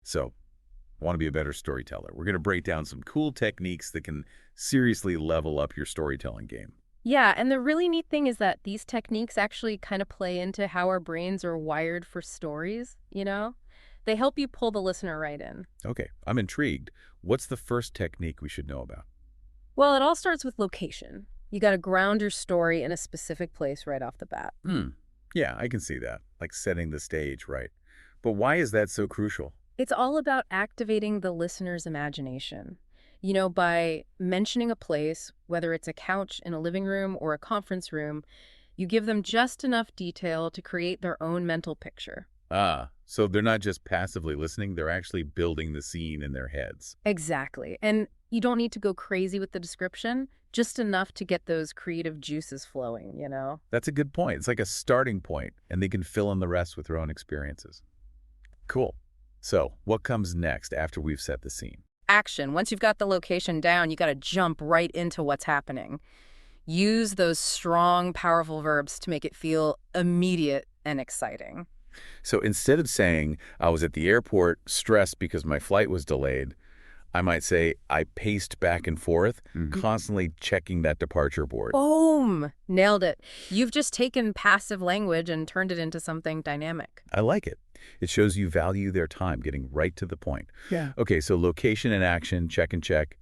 So, I want to be a better storyteller. We're going to break down some cool techniques that can seriously level up your storytelling game. Yeah, and the really neat thing is that these techniques actually kind of play into how our brains are wired for stories, you know? They help you pull the listener right in. Okay, I'm intrigued. What's the first technique we should know about? Well, it all starts with location. You got to ground your story in a specific place right off the bat. Hmm. Yeah, I can see that. Like setting the stage, right? But why is that so crucial? It's all about activating the listener's imagination. By mentioning a place, whether it's a couch in a living room or a conference room, you give them just enough detail to create their own mental picture. Ah, so they're not just passively listening, they're actually building the scene in their heads. Exactly. And you don't need to go crazy with the description, just enough to get those creative juices flowing. That's a good point. It's like a starting point, and they can fill in the rest with their own experiences. Cool. So, what comes next after we've set the scene? Action. Once you've got the location down, you got to jump right into what's happening. Use those strong, powerful verbs to make it feel immediate and exciting. So, instead of saying, I was at the airport stressed because my flight was delayed, I might say, I paced back and forth, constantly checking that departure board. Boom! Nailed it. You've just taken passive language and turned it into something dynamic. I like it. It shows you value their time, getting right to the point. Yeah. Okay, so location and action, check and check.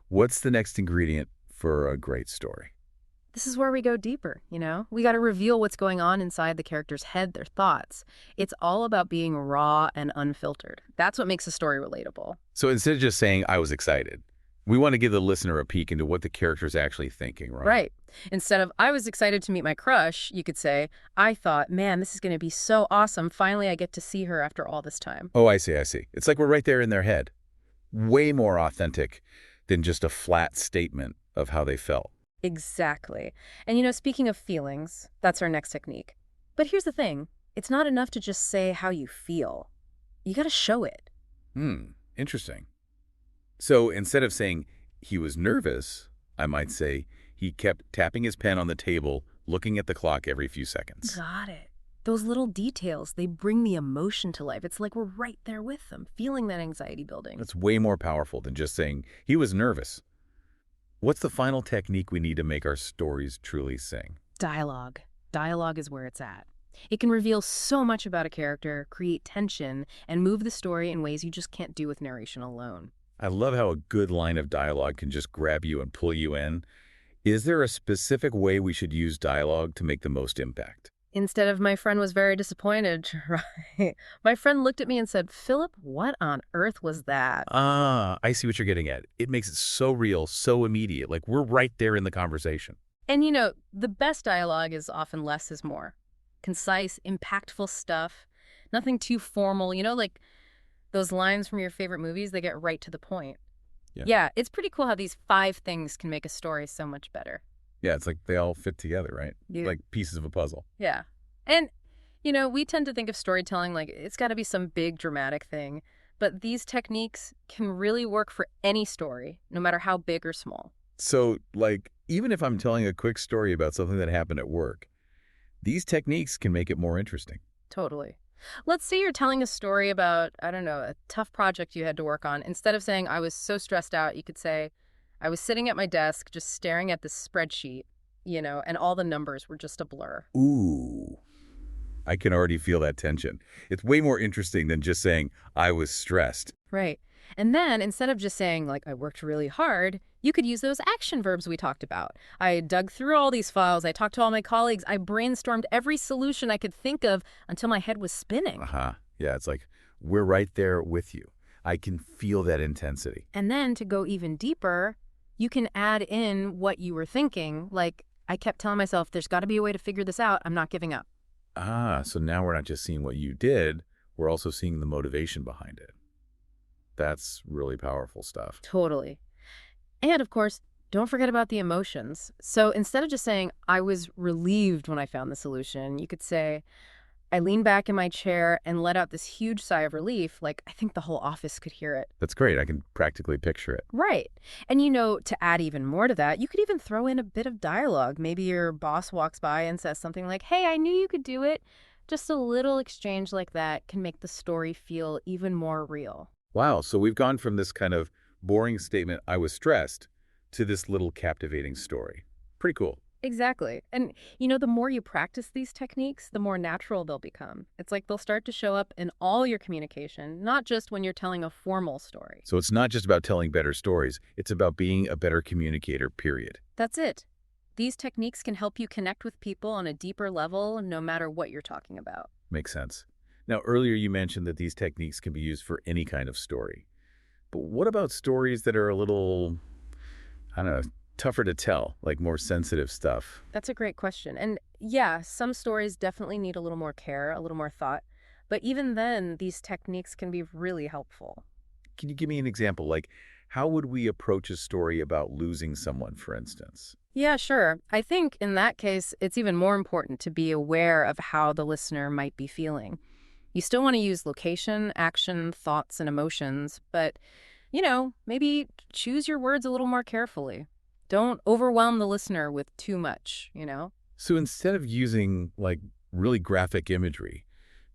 What's the next ingredient for a great story? This is where we go deeper. We got to reveal what's going on inside the character's head, their thoughts. It's all about being raw and unfiltered. That's what makes a story relatable. So instead of just saying, I was excited, we want to give the listener a peek into what the character's actually thinking, right? Right. Instead of, I was excited to meet my crush, you could say, I thought, man, this is going to be so awesome. Finally, I get to see her after all this time. Oh, I see, I see. It's like we're right there in their head. Way more authentic than just a flat statement of how they felt. Exactly. And speaking of feelings, that's our next technique. But here's the thing. It's not enough to just say how you feel. You got to show it. Interesting. So instead of saying he was nervous, I might say he kept tapping his pen on the table, looking at the clock every few seconds. Got it. Those little details, they bring the emotion to life. It's like we're right there with them, feeling that anxiety building. That's way more powerful than just saying he was nervous. What's the final technique we need to make our stories truly sing? Dialogue. Dialogue is where it's at. It can reveal so much about a character, create tension, and move the story in ways you just can't do with narration alone. I love how a good line of dialogue can just grab you and pull you in. Is there a specific way we should use dialogue to make the most impact? Instead of my friend was very disappointed, right? My friend looked at me and said, Philip, what on earth was that? Ah, I see what you're getting at. It makes it so real, so immediate, like we're right there in the conversation. And the best dialogue is often less is more. Concise, impactful stuff. Nothing too formal, like those lines from your favorite movies, they get right to the point. Yeah. Yeah, it's pretty cool how these 5 things can make a story so much better. Yeah, it's like they all fit together, right? Yeah. Like pieces of a puzzle. Yeah. And, we tend to think of storytelling like it's got to be some big dramatic thing. But these techniques can really work for any story, no matter how big or small. So, like, even if I'm telling a quick story about something that happened at work, these techniques can make it more interesting. Totally. Let's say you're telling a story about, I don't know, a tough project you had to work on. Instead of saying, I was so stressed out, you could say, I was sitting at my desk just staring at this spreadsheet, and all the numbers were just a blur. Ooh, I can already feel that tension. It's way more interesting than just saying, I was stressed. Right. And then instead of just saying, like, I worked really hard, you could use those action verbs we talked about. I dug through all these files. I talked to all my colleagues. I brainstormed every solution I could think of until my head was spinning. Uh-huh. Yeah, it's like, we're right there with you. I can feel that intensity. And then to go even deeper, you can add in what you were thinking. Like, I kept telling myself, there's got to be a way to figure this out. I'm not giving up. Ah, so now we're not just seeing what you did, we're also seeing the motivation behind it. That's really powerful stuff. Totally. And of course, don't forget about the emotions. So instead of just saying, I was relieved when I found the solution, you could say, I leaned back in my chair and let out this huge sigh of relief, like I think the whole office could hear it. That's great. I can practically picture it. Right. And to add even more to that, you could even throw in a bit of dialogue. Maybe your boss walks by and says something like, hey, I knew you could do it. Just a little exchange like that can make the story feel even more real. Wow, so we've gone from this kind of boring statement, I was stressed, to this little captivating story. Pretty cool. Exactly. And, the more you practice these techniques, the more natural they'll become. It's like they'll start to show up in all your communication, not just when you're telling a formal story. So it's not just about telling better stories, it's about being a better communicator, period. That's it. These techniques can help you connect with people on a deeper level, no matter what you're talking about. Makes sense. Now, earlier you mentioned that these techniques can be used for any kind of story. But what about stories that are a little, I don't know, tougher to tell, like more sensitive stuff? That's a great question. And yeah, some stories definitely need a little more care, a little more thought. But even then, these techniques can be really helpful. Can you give me an example? Like, how would we approach a story about losing someone, for instance? Yeah, sure. I think in that case, it's even more important to be aware of how the listener might be feeling. You still want to use location, action, thoughts, and emotions, but, maybe choose your words a little more carefully. Don't overwhelm the listener with too much. So instead of using, like, really graphic imagery,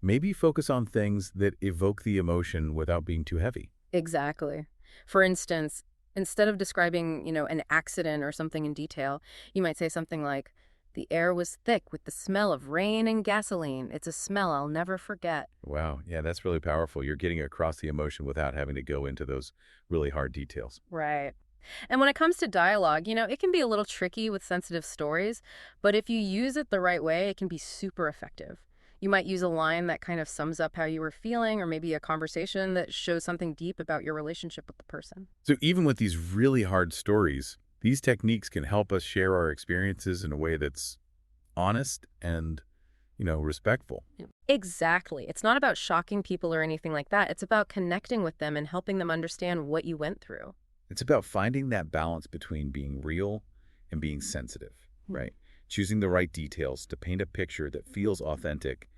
maybe focus on things that evoke the emotion without being too heavy. Exactly. For instance, instead of describing, an accident or something in detail, you might say something like, the air was thick with the smell of rain and gasoline. It's a smell I'll never forget. Wow, yeah, that's really powerful. You're getting across the emotion without having to go into those really hard details. Right. And when it comes to dialogue, it can be a little tricky with sensitive stories, but if you use it the right way, it can be super effective. You might use a line that kind of sums up how you were feeling, or maybe a conversation that shows something deep about your relationship with the person. So even with these really hard stories, these techniques can help us share our experiences in a way that's honest and, respectful. Exactly. It's not about shocking people or anything like that. It's about connecting with them and helping them understand what you went through. It's about finding that balance between being real and being sensitive, right? Choosing the right details to paint a picture that feels authentic,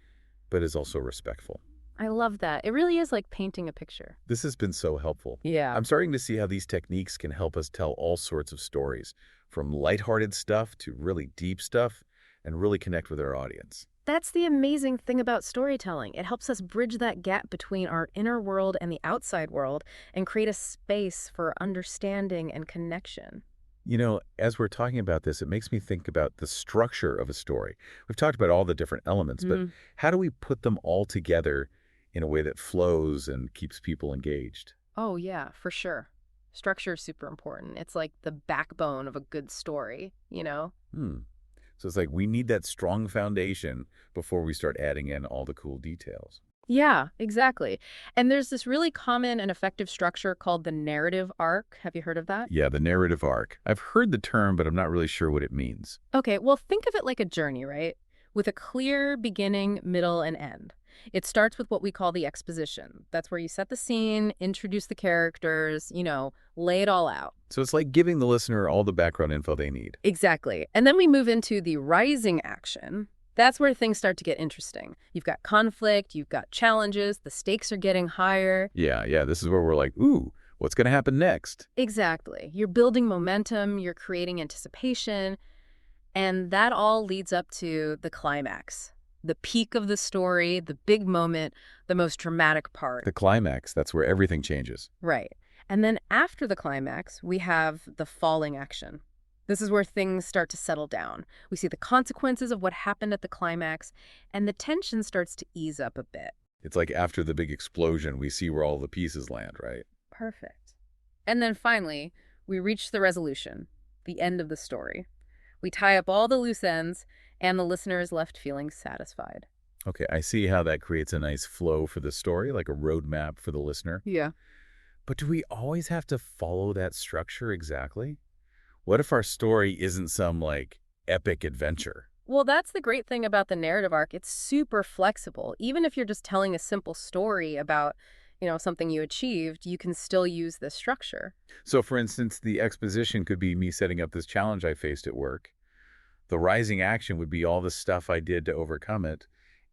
but is also respectful. I love that. It really is like painting a picture. This has been so helpful. Yeah. I'm starting to see how these techniques can help us tell all sorts of stories, from lighthearted stuff to really deep stuff, and really connect with our audience. That's the amazing thing about storytelling. It helps us bridge that gap between our inner world and the outside world and create a space for understanding and connection. As we're talking about this, it makes me think about the structure of a story. We've talked about all the different elements, but how do we put them all together in a way that flows and keeps people engaged? Oh, yeah, for sure. Structure is super important. It's like the backbone of a good story. Hmm. So it's like we need that strong foundation before we start adding in all the cool details. Yeah, exactly. And there's this really common and effective structure called the narrative arc. Have you heard of that? Yeah, the narrative arc. I've heard the term, but I'm not really sure what it means. Okay, well, think of it like a journey, right? With a clear beginning, middle, and end. It starts with what we call the exposition. That's where you set the scene, introduce the characters, lay it all out. So it's like giving the listener all the background info they need. Exactly. And then we move into the rising action. That's where things start to get interesting. You've got conflict, you've got challenges, the stakes are getting higher. Yeah. This is where we're like, ooh, what's going to happen next? Exactly. You're building momentum, you're creating anticipation, and that all leads up to the climax. The peak of the story, the big moment, the most dramatic part. The climax, that's where everything changes. Right. And then after the climax, we have the falling action. This is where things start to settle down. We see the consequences of what happened at the climax, and the tension starts to ease up a bit. It's like after the big explosion, we see where all the pieces land, right? Perfect. And then finally, we reach the resolution, the end of the story. We tie up all the loose ends, and the listener is left feeling satisfied. Okay, I see how that creates a nice flow for the story, like a roadmap for the listener. Yeah. But do we always have to follow that structure exactly? What if our story isn't some, like, epic adventure? Well, that's the great thing about the narrative arc. It's super flexible. Even if you're just telling a simple story about, something you achieved, you can still use this structure. So, for instance, the exposition could be me setting up this challenge I faced at work. The rising action would be all the stuff I did to overcome it.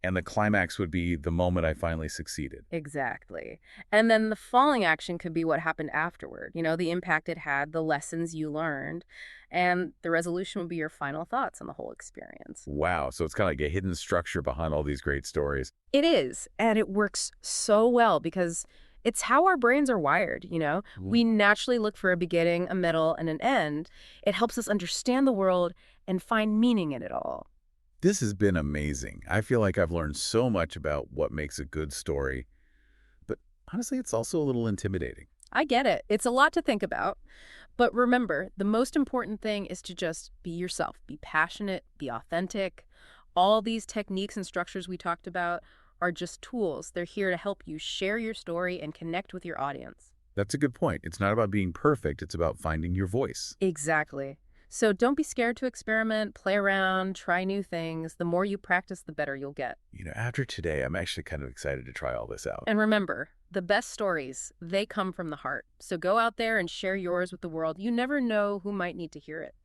And the climax would be the moment I finally succeeded. Exactly. And then the falling action could be what happened afterward, the impact it had, the lessons you learned, and the resolution would be your final thoughts on the whole experience. Wow, so it's kind of like a hidden structure behind all these great stories. It is, and it works so well because It's how our brains are wired, you know? Mhm. We naturally look for a beginning, a middle, and an end. It helps us understand the world and find meaning in it all. This has been amazing. I feel like I've learned so much about what makes a good story, but honestly, it's also a little intimidating. I get it. It's a lot to think about. But remember, the most important thing is to just be yourself, be passionate, be authentic. All these techniques and structures we talked about are just tools. They're here to help you share your story and connect with your audience. That's a good point. It's not about being perfect, it's about finding your voice. Exactly. So don't be scared to experiment, play around, try new things. The more you practice, the better you'll get. After today, I'm actually kind of excited to try all this out. And remember, the best stories, they come from the heart. So go out there and share yours with the world. You never know who might need to hear it.